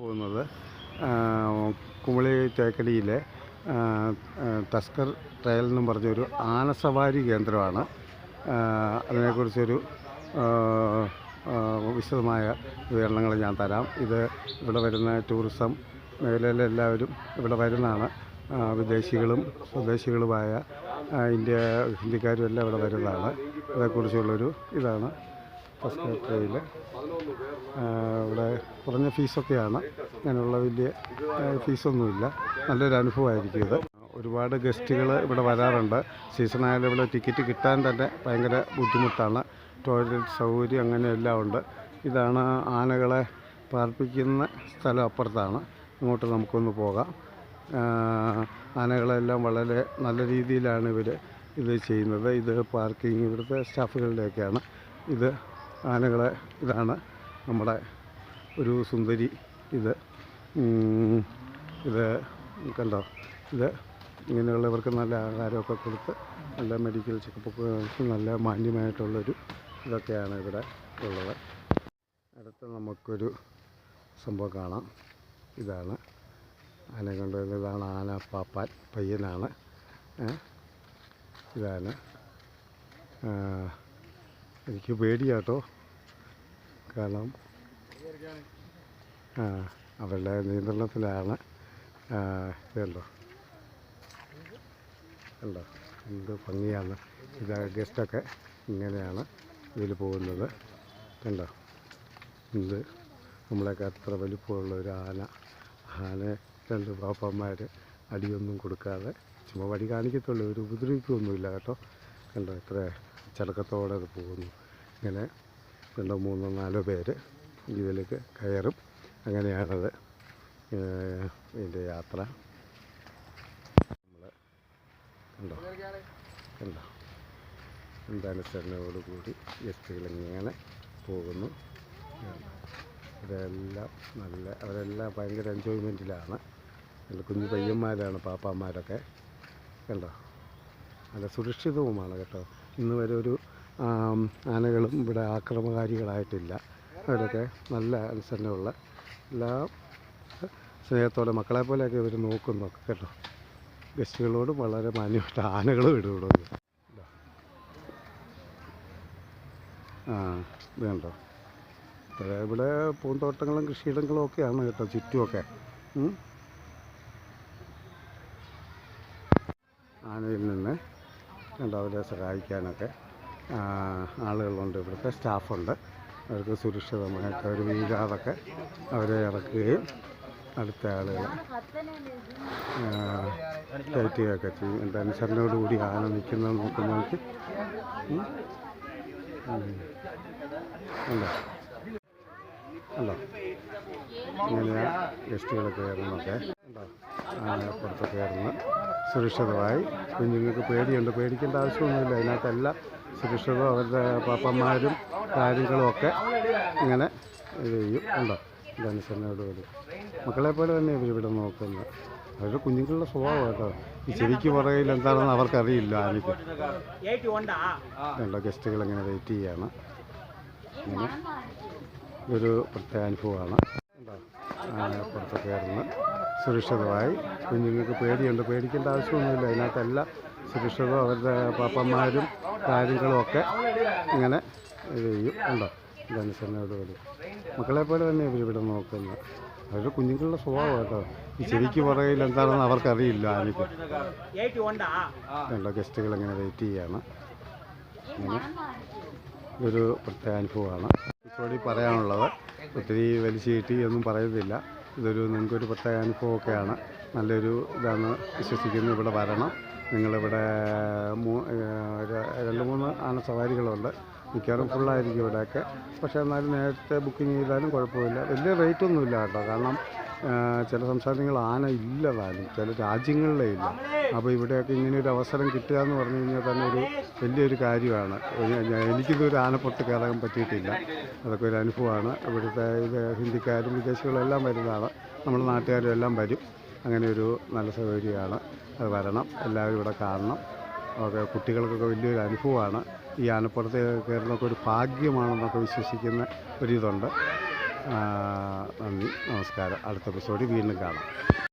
പോകുന്നത് Kumily തേക്കടിയിലെ tusker trial എന്നും പറഞ്ഞൊരു ആനസവാരി കേന്ദ്രമാണ്. അതിനെക്കുറിച്ചൊരു വിശദമായ വിവരണങ്ങൾ ഞാൻ തരാം. ഇവിടെ വരുന്ന ടൂറിസം മേഖലയിലെ എല്ലാവരും ഇവിടെ വരുന്നതാണ്. വിദേശികളും സ്വദേശികളുമായ ഹിന്ദിക്കാരും എല്ലാം ഇവിടെ വരുന്നതാണ്. അതേക്കുറിച്ചുള്ളൊരു ഇതാണ് ടസ്കർ ട്രയൽ. ഇവിടെ കുറഞ്ഞ ഫീസൊക്കെയാണ്, അങ്ങനെയുള്ള വലിയ ഫീസൊന്നുമില്ല. നല്ലൊരു അനുഭവമായിരിക്കും ഇത്. ഒരുപാട് ഗസ്റ്റുകൾ ഇവിടെ വരാറുണ്ട്. സീസണായാലും ഇവിടെ ടിക്കറ്റ് കിട്ടാൻ തന്നെ ഭയങ്കര ബുദ്ധിമുട്ടാണ്. ടോയ്ലറ്റ് സൗകര്യം അങ്ങനെയെല്ലാം ഉണ്ട്. ഇതാണ് ആനകളെ പാർപ്പിക്കുന്ന സ്ഥലം, അപ്പുറത്താണ്. അങ്ങോട്ട് നമുക്കൊന്ന് പോകാം. ആനകളെല്ലാം വളരെ നല്ല രീതിയിലാണ് ഇത് ചെയ്യുന്നത്. ഇത് പാർക്കിംഗ് ഇവിടുത്തെ സ്റ്റാഫുകളുടെയൊക്കെയാണ്. ഇതാണ് നമ്മുടെ ഒരു സുന്ദരി. ഇത് കണ്ടോ, ഇങ്ങനെയുള്ളവർക്ക് നല്ല ആഹാരമൊക്കെ കൊടുത്ത് നല്ല മെഡിക്കൽ ചെക്കപ്പൊക്കെ നല്ല മാന്യമായിട്ടുള്ളൊരു ഇതൊക്കെയാണ് ഇവിടെ ഉള്ളത്. അടുത്ത് നമുക്കൊരു സംഭവം കാണാം. ഇതാണ് ആന കൊണ്ടുവരുന്നത്. ഇതാണ് ആന പാപ്പാൻ, പയ്യനാണ്. ഇതാണ് എനിക്ക് പേടിയാട്ടോ, കാരണം അവരുടെ നിയന്ത്രണത്തിലാണ്. ഇതുണ്ടോ എന്ത് ഭംഗിയാണ്. ഗസ്റ്റൊക്കെ ഇങ്ങനെയാണ് ഇതിൽ പോകുന്നത്. കണ്ടോ, നമ്മളെയൊക്കെ അത്ര വലിപ്പമുള്ള ഒരു ആന രണ്ട് പാപ്പന്മാർ അടിയൊന്നും കൊടുക്കാതെ ചുമ്മാ വഴി കാണിക്കത്തുള്ളൂ, ഒരു ഉപദ്രവിക്കുകയൊന്നുമില്ല കേട്ടോ. കണ്ടോ, എത്ര ചടക്കത്തോടെ അത് പോകുന്നു. ഇങ്ങനെ 2, 3, 4 പേര് ഇതിലേക്ക് കയറും. അങ്ങനെയാണത് ഇതിൻ്റെ യാത്ര. നമ്മൾ കണ്ടോ എന്താനുസരണയോടുകൂടി ഗസ്റ്റുകളിങ്ങനെ പോകുന്നു. അവരെല്ലാം ഭയങ്കര എൻജോയ്മെൻറ്റിലാണ്. നല്ല കുഞ്ഞു പയ്യന്മാരാണ് പാപ്പാന്മാരൊക്കെ. കണ്ടോ, നല്ല സുരക്ഷിതവുമാണ് കേട്ടോ. ഇന്ന് വരെ ഒരു ആനകളും ഇവിടെ ആക്രമകാരികളായിട്ടില്ല. അവരൊക്കെ നല്ല അനുസരണയുള്ള, എല്ലാം സ്നേഹത്തോടെ മക്കളെ പോലെയൊക്കെ ഇവർ നോക്കുന്നു കേട്ടോ. ഗസ്റ്റുകളോടും വളരെ മാന്യമായിട്ട് ആനകളും ഇടുകയുള്ളൂ. ഇത് കണ്ടോ, ഇവിടെ പൂന്തോട്ടങ്ങളും കൃഷിയിടങ്ങളും ഒക്കെയാണ് കേട്ടോ ചുറ്റുമൊക്കെ. ആനയിൽ നിന്ന് കണ്ടോ അവരെ സഹായിക്കാനൊക്കെ ആളുകളുണ്ട്. ഇവിടുത്തെ സ്റ്റാഫുണ്ട്. അവർക്ക് സുരക്ഷിതമായിട്ട് അവർ വീഴാതൊക്കെ അവരെ ഇറക്കുകയും അടുത്ത ആളുകൾ കയറ്റുകയൊക്കെ ചെയ്യും. എൻ്റെ അനുസരണയോടുകൂടി ആന നിൽക്കുന്നത് നോക്കി അല്ലോ ഇങ്ങനെയാണ് ഗസ്റ്റുകൾ കയറുന്നൊക്കെ. ആനപ്പുറത്ത് കയറുന്ന സുരക്ഷിതമായി. കുഞ്ഞുങ്ങൾക്ക് പേടിക്കേണ്ട ആവശ്യമൊന്നുമില്ല. അതിനകത്തെല്ലാം സുരക്ഷിതവും അവരുടെ പാപ്പന്മാരും കാര്യങ്ങളും ഒക്കെ ഇങ്ങനെ ചെയ്യും. ഉണ്ടോ, ഇതനുസരണയോടുകൂടി മക്കളെ പോലെ തന്നെ ഇവരിവിടെ നോക്കുന്നത്. അവരുടെ കുഞ്ഞുങ്ങളുടെ സ്വഭാവം കേട്ടോ. ഈ ചെവിക്ക് പുറകിൽ എന്താണെന്ന് അവർക്കറിയില്ല ആനയ്ക്ക്. കണ്ടോ, ഗസ്റ്റുകൾ ഇങ്ങനെ വെയിറ്റ് ചെയ്യുകയാണ്. ഇങ്ങനെ ഇതൊരു പ്രത്യേക അനുഭവമാണ്. കണ്ടോ, ആനപ്പുറത്ത് കയറുന്ന സുരക്ഷിതമായി. കുഞ്ഞുങ്ങൾക്ക് പേടിക്കേണ്ട ആവശ്യമൊന്നുമില്ല. അതിനകത്തെല്ലാം സുരക്ഷിതവും അവരുടെ പാപ്പന്മാരും കാര്യങ്ങളും ഒക്കെ ഇങ്ങനെ ചെയ്യും. ഉണ്ടോ, ഇതനുസരണയോടുകൂടി മക്കളെ പോലെ തന്നെ ഇവരിവിടെ നോക്കുന്നത്. അവരുടെ കുഞ്ഞുങ്ങളുടെ സ്വഭാവം കേട്ടോ. ഈ ചെവിക്ക് പുറകിൽ എന്താണെന്ന് അവർക്കറിയില്ല ആനയ്ക്ക്. കണ്ടോ, ഗസ്റ്റുകൾ ഇങ്ങനെ വെയിറ്റ് ചെയ്യുകയാണ്. ഇങ്ങനെ ഇതൊരു പ്രത്യേക അനുഭവമാണ്. ഇപ്പോഴീ പറയാനുള്ളത് ഒത്തിരി വലിച്ചു കയറ്റി ഒന്നും പറയുന്നില്ല. നിങ്ങൾക്കൊരു പ്രത്യേക അനുഭവമൊക്കെയാണ്. നല്ലൊരു ഇതാണ് വിശ്വസിക്കുന്നു. ഇവിടെ വരണം. നിങ്ങളിവിടെ 2-3 ആന സവാരികളുണ്ട്. മിക്കവാറും ഫുള്ളായിരിക്കും ഇവിടെയൊക്കെ. പക്ഷേ എന്നാലും നേരത്തെ ബുക്കിംഗ് ചെയ്താലും കുഴപ്പമില്ല. വലിയ റേറ്റൊന്നുമില്ല കേട്ടോ. കാരണം ചില സംസ്ഥാനങ്ങൾ ആന ഇല്ലതാനും, ചില രാജ്യങ്ങളിലേ ഇല്ല. അപ്പോൾ ഇവിടെയൊക്കെ ഇങ്ങനെയൊരു അവസരം കിട്ടുക എന്ന് പറഞ്ഞു കഴിഞ്ഞാൽ തന്നെ ഒരു വലിയൊരു കാര്യമാണ്. എനിക്കിതൊരു ആനപ്പുറത്ത് കയറാൻ പറ്റിയിട്ടില്ല. അതൊക്കെ ഒരു അനുഭവമാണ്. ഇവിടുത്തെ ഹിന്ദിക്കാരും വിദേശികളും എല്ലാം വരുന്നതാണ്. നമ്മുടെ നാട്ടുകാരും എല്ലാം വരും. അങ്ങനെ ഒരു നല്ല സൗകര്യമാണ്. അത് വരണം, എല്ലാവരും ഇവിടെ കാണണം. ഒക്കെ കുട്ടികൾക്കൊക്കെ വലിയൊരു അനുഭവമാണ്. ഈ ആനപ്പുറത്ത് കയറുന്നതൊക്കെ ഒരു ഭാഗ്യമാണെന്നൊക്കെ വിശ്വസിക്കുന്ന ഒരിതുണ്ട്. നന്ദി, നമസ്കാരം. അടുത്ത എപ്പിസോഡിൽ വീണ്ടും കാണാം.